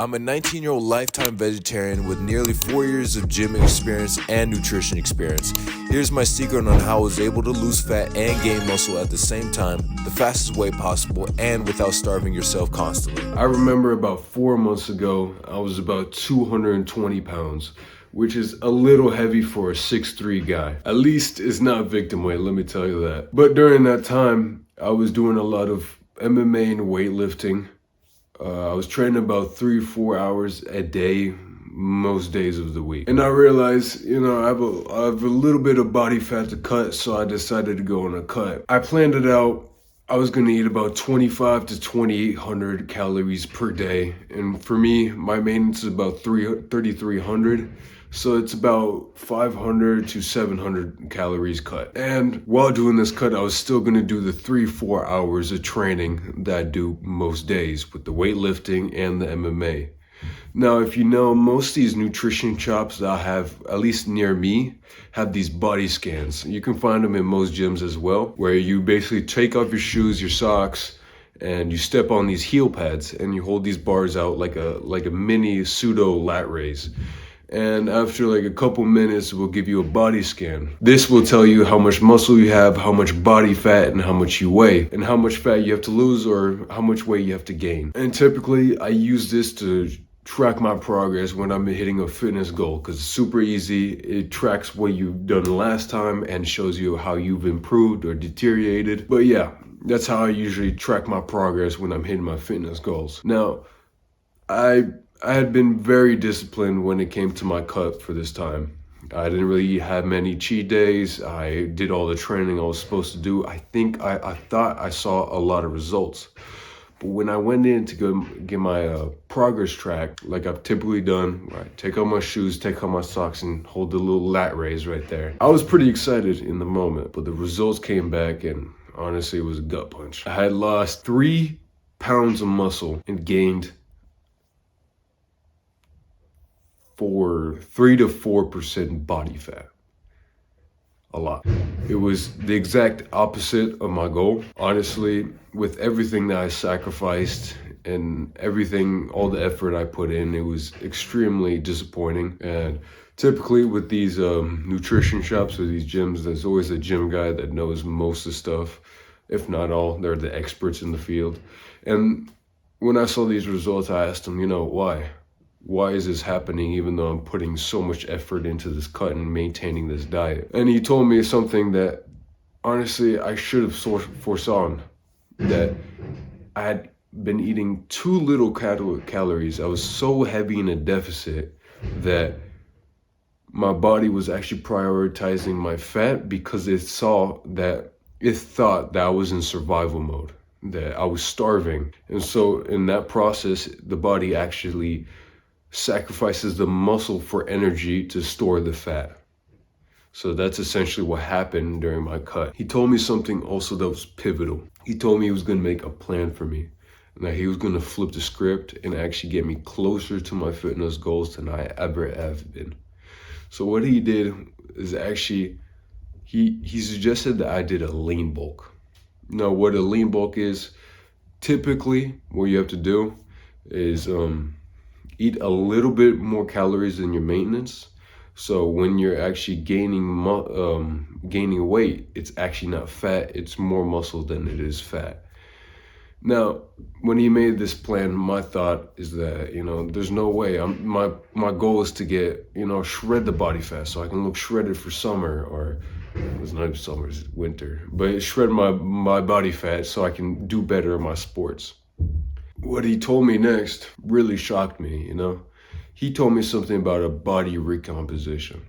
I'm a 19-year-old lifetime vegetarian with nearly 4 years of gym experience and nutrition experience. Here's my secret on how I was able to lose fat and gain muscle at the same time, the fastest way possible, and without starving yourself constantly. I remember about 4 months ago, I was about 220 pounds, which is a little heavy for a 6'3" guy. At least it's not victim weight, let me tell you that. But during that time, I was doing a lot of MMA and weightlifting. I was training about 3 or 4 hours a day, most days of the week. And I realized, I have a little bit of body fat to cut, so I decided to go on a cut. I planned it out. I was gonna eat about 25 to 2,800 calories per day. And for me, my maintenance is about 3,300. So it's about 500 to 700 calories cut. And while doing this cut, I was still gonna do the 3-4 hours of training that I do most days with the weightlifting and the MMA. Now, if you know, most of these nutrition shops that I have, at least near me, have these body scans. You can find them in most gyms as well, where you basically take off your shoes, your socks, and you step on these heel pads and you hold these bars out like a mini pseudo lat raise. And after like a couple minutes, we'll give you a body scan. This will tell you how much muscle you have, how much body fat, and how much you weigh, and how much fat you have to lose or how much weight you have to gain. And typically, I use this to track my progress when I'm hitting a fitness goal, because it's super easy. It tracks what you've done last time and shows you how you've improved or deteriorated. But yeah, that's how I usually track my progress when I'm hitting my fitness goals. Now, I had been very disciplined when it came to my cut for this time. I didn't really have many cheat days. I did all the training I was supposed to do. I thought I saw a lot of results. But when I went in to go get my progress track, like I've typically done, where I take off my shoes, take off my socks, and hold the little lat raise right there, I was pretty excited in the moment, but the results came back and honestly, it was a gut punch. I had lost 3 pounds of muscle and gained 3 to 4% body fat. A lot. It was the exact opposite of my goal. Honestly, with everything that I sacrificed and everything, all the effort I put in, it was extremely disappointing. And typically with these nutrition shops or these gyms, there's always a gym guy that knows most of the stuff. If not all, they're the experts in the field. And when I saw these results, I asked them, why? Why is this happening even though I'm putting so much effort into this cut and maintaining this diet? And he told me something that honestly I should have foresawn, that I had been eating too little calories. I was so heavy in a deficit that my body was actually prioritizing my fat because it thought that I was in survival mode, that I was starving. And so in that process, the body actually sacrifices the muscle for energy to store the fat. So that's essentially what happened during my cut. He told me something also that was pivotal. He told me he was going to make a plan for me, and that he was going to flip the script and actually get me closer to my fitness goals than I ever have been. So what he did is actually, he suggested that I did a lean bulk. Now, what a lean bulk is, typically what you have to do is eat a little bit more calories than your maintenance. So when you're actually gaining weight, it's actually not fat, it's more muscle than it is fat. Now, when he made this plan, my thought is that, there's no way. My goal is to get, shred the body fat so I can look shredded for summer, or it's not summer, it's winter, but shred my body fat so I can do better in my sports. What he told me next really shocked me, He told me something about a body recomposition,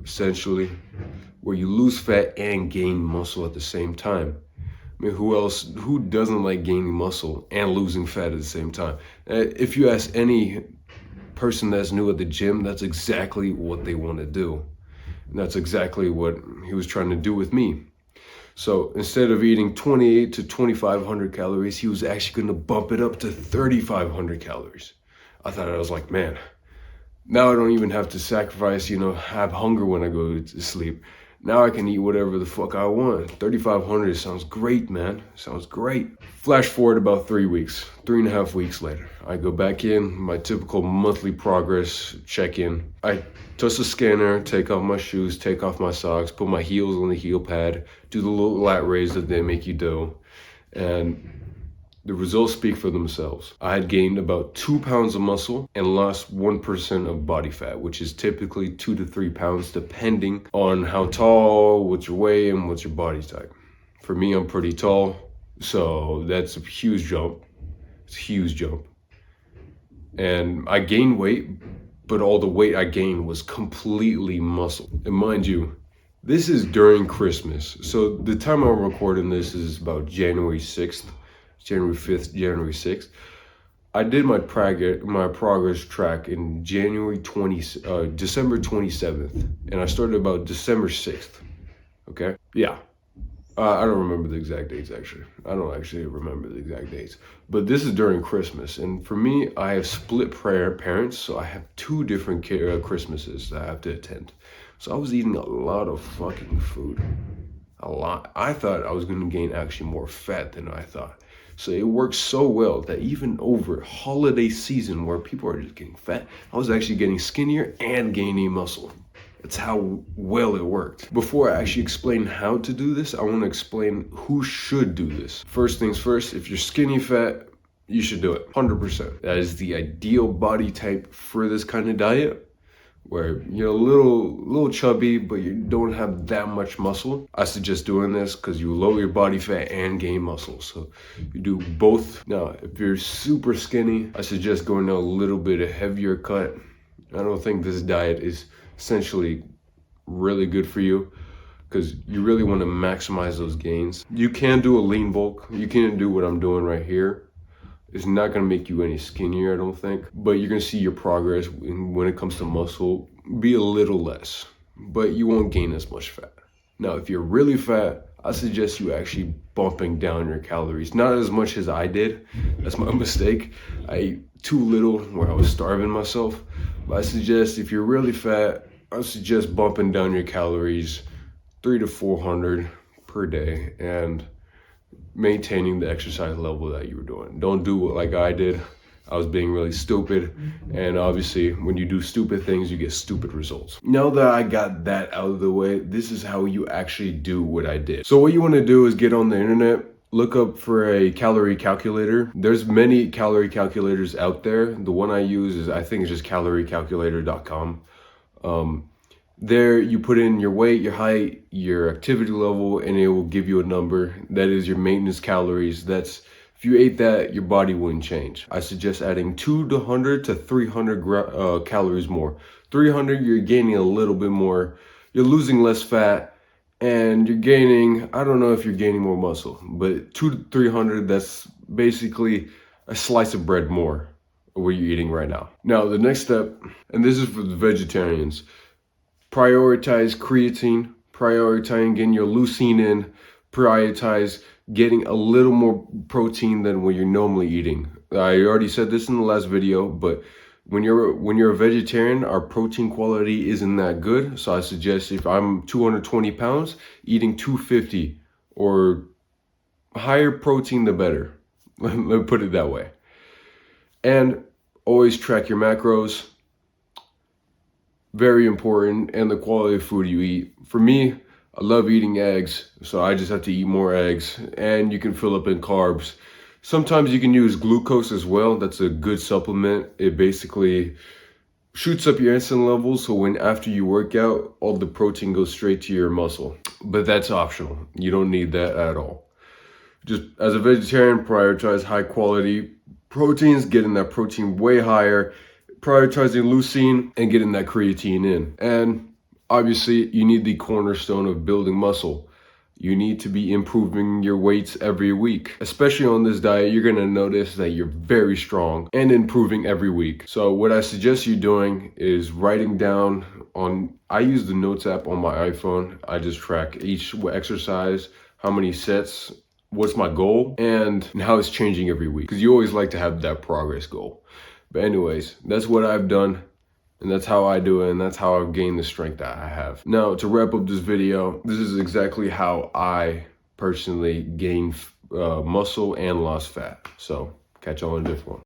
essentially, where you lose fat and gain muscle at the same time. I mean, who doesn't like gaining muscle and losing fat at the same time? If you ask any person that's new at the gym, that's exactly what they want to do. And that's exactly what he was trying to do with me. So instead of eating 2,800 to 2,500 calories, he was actually going to bump it up to 3,500 calories. I was like, man, now I don't even have to sacrifice, have hunger when I go to sleep. Now I can eat whatever the fuck I want. 3,500 sounds great, man. Sounds great. Flash forward about 3 weeks, 3.5 weeks later. I go back in, my typical monthly progress check-in. I touch the scanner, take off my shoes, take off my socks, put my heels on the heel pad, do the little lat raise that they make you do. And the results speak for themselves. I had gained about 2 pounds of muscle and lost 1% of body fat, which is typically 2 to 3 pounds, depending on how tall, what's your weight, and what's your body type. For me, I'm pretty tall, so that's a huge jump. It's a huge jump. And I gained weight, but all the weight I gained was completely muscle. And mind you, this is during Christmas. So the time I'm recording this is about January 6th. January 5th, January 6th. I did my progress track in December 27th, and I started about December 6th. Okay? Yeah. I don't remember the exact dates, actually. I don't actually remember the exact dates. But this is during Christmas, and for me, I have split parents, so I have 2 different Christmases that I have to attend. So I was eating a lot of fucking food. A lot. I thought I was going to gain actually more fat than I thought. So it works so well that even over holiday season where people are just getting fat, I was actually getting skinnier and gaining muscle. That's how well it worked. Before I actually explain how to do this, I want to explain who should do this. First things first, if you're skinny fat, you should do it, 100%. That is the ideal body type for this kind of diet, where you're a little chubby, but you don't have that much muscle. I suggest doing this because you lower your body fat and gain muscle. So you do both. Now, if you're super skinny, I suggest going to a little bit of heavier cut. I don't think this diet is essentially really good for you because you really want to maximize those gains. You can do a lean bulk. You can do what I'm doing right here. It's not going to make you any skinnier, I don't think, but you're going to see your progress when it comes to muscle be a little less, but you won't gain as much fat. Now, if you're really fat, I suggest you actually bumping down your calories. Not as much as I did. That's my mistake. I ate too little where I was starving myself. But I suggest if you're really fat, I suggest bumping down your calories 300 to 400 per day and maintaining the exercise level that you were doing. Don't do it like I did. I was being really stupid, and obviously when you do stupid things, you get stupid results. Now that I got that out of the way, this is how you actually do what I did. So what you want to do is get on the internet, look up for a calorie calculator. There's many calorie calculators out there. The one I use is, I think it's just caloriecalculator.com. There you put in your weight, your height, your activity level, and it will give you a number. That is your maintenance calories. That's, if you ate that, your body wouldn't change. I suggest adding 200 to 300 calories more. 300, you're gaining a little bit more. You're losing less fat, and you're gaining, I don't know if you're gaining more muscle, but 200 to 300, that's basically a slice of bread more of what you're eating right now. Now, the next step, and this is for the vegetarians, prioritize creatine, prioritize getting your leucine in, prioritize getting a little more protein than what you're normally eating. I already said this in the last video, but when you're a vegetarian, our protein quality isn't that good. So I suggest if I'm 220 pounds, eating 250 or higher protein, the better. Let me put it that way. And always track your macros. Very important, and the quality of food you eat. For me, I love eating eggs, so I just have to eat more eggs, and you can fill up in carbs. Sometimes you can use glucose as well. That's a good supplement. It basically shoots up your insulin levels, so when after you work out, all the protein goes straight to your muscle. But that's optional. You don't need that at all. Just as a vegetarian, prioritize high quality proteins, getting that protein way higher, prioritizing leucine and getting that creatine in. And obviously you need the cornerstone of building muscle. You need to be improving your weights every week. Especially on this diet, you're gonna notice that you're very strong and improving every week. So what I suggest you doing is writing down on, I use the Notes app on my iPhone. I just track each exercise, how many sets, what's my goal, and how it's changing every week. Because you always like to have that progress goal. But anyways, that's what I've done. And that's how I do it, and that's how I've gained the strength that I have. Now, to wrap up this video, this is exactly how I personally gain muscle and lost fat. So catch y'all in a different one.